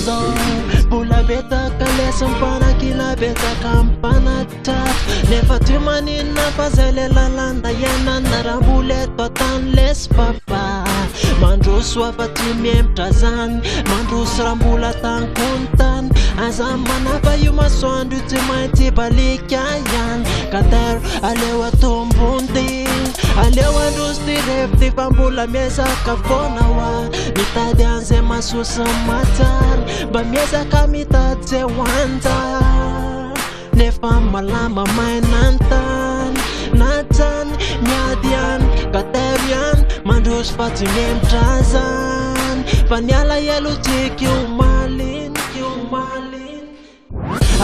zao mbola betaka lesy miparakila betaka ampanatra nefa ty maninona fa zay le lalanda ianana raha mbola eto tany lesy papa mandroso afa-ty miemitra zany mandroso raha mbola tany kontany aza manafa io masoandro tsy maintsy balika ihany katero aleo atombondy aleo androso ty revo ty fa mbola miezaka foana hoa mitady an'izay masosa matsara mba miezaka mitady zay hoanja nefa malama mainantany natany miady ihany katero ihany mandroso fa tsy miemitra zany fa niala elo tiky omaliny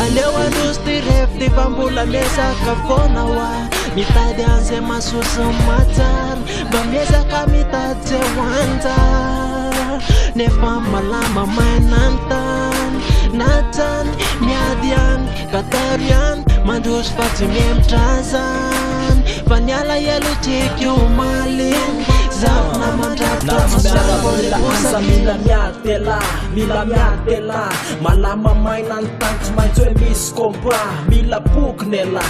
aleo androso ty revo ty fa mbola miezaka foana hoa mitady an'izay masosa matsara mba miezaka mitady zay hoanja nefa malama mainantany natany miady ihany katero ihany mandroso fa tsy miemitra zany fa niala elo tiky omaliny zavona mandrafitra mila miady tela malama mainany tany tsy maintsy hoe misy kompa mila pokynela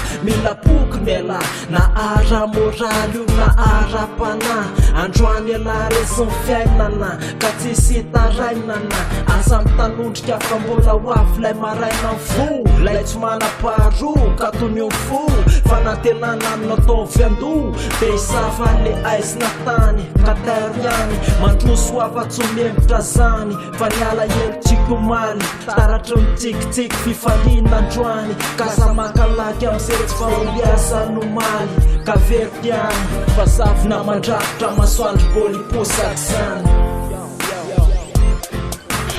na ara moraly io na ara-pana androany ela resin fiainana ka tsisy tarainana asa mitanondrika fa mbola hoavy lay maraina fo lay tsy manam-paharoa ka tony io fo fanantenana aminatao viando de isafa le aizina tany katero ihany mandroso afa-tsy miemitra zany fa niala elo tiky omaly taratry mitikitsiky fifarina androany ka za makalaky am'zay tsy faoliasa nomaly ka verity ihany fa zavona mandrafitra masoandro boliposaky zany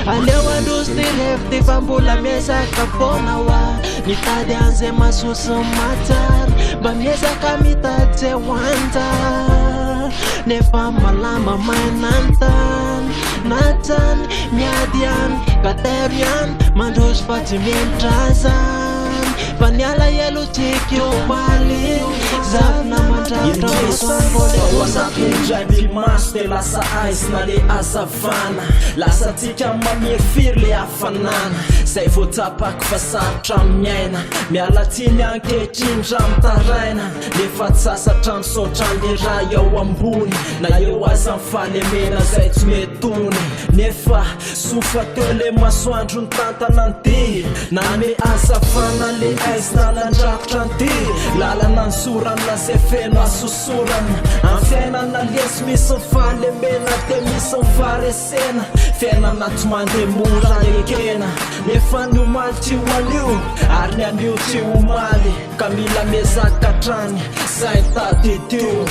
aleo androso ty revo ty fa mbola miezaka foana hoa mitady an'izay masosa matsara mba miezaka mitady zay hoanja nefa malama mainantany natany miady ihany katero ihany mandroso fa tsy miemitra zany fa niala elo tiky omaly zavona mandrafitra masoandro maso de lasa aizina le azavana lasa tsika mamiefiry le hafanana zay voatsapaky fa sarotra amin'aina miala tsiny ankehitriny raha mitaraina nefa tsy sasatra misaotra le raha eo ambony na eo aza mifalemena zay tsy metony nefa sofa teo le masoandro ny tantana anty na me azavana le aizina nandrakotra anty lalana ny sorana zay feno asosorana amin'ny fiainana lesy misy mifalemena de misy mifaresena fiainana tsy mandeha mora ekena nefa ny omaly tsy hoanio ary ny anio tsy omaly ka mila miezaka trany zay tady tio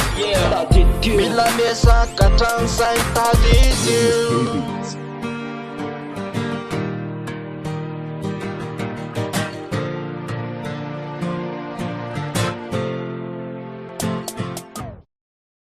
mila miezaka trany zay tady tio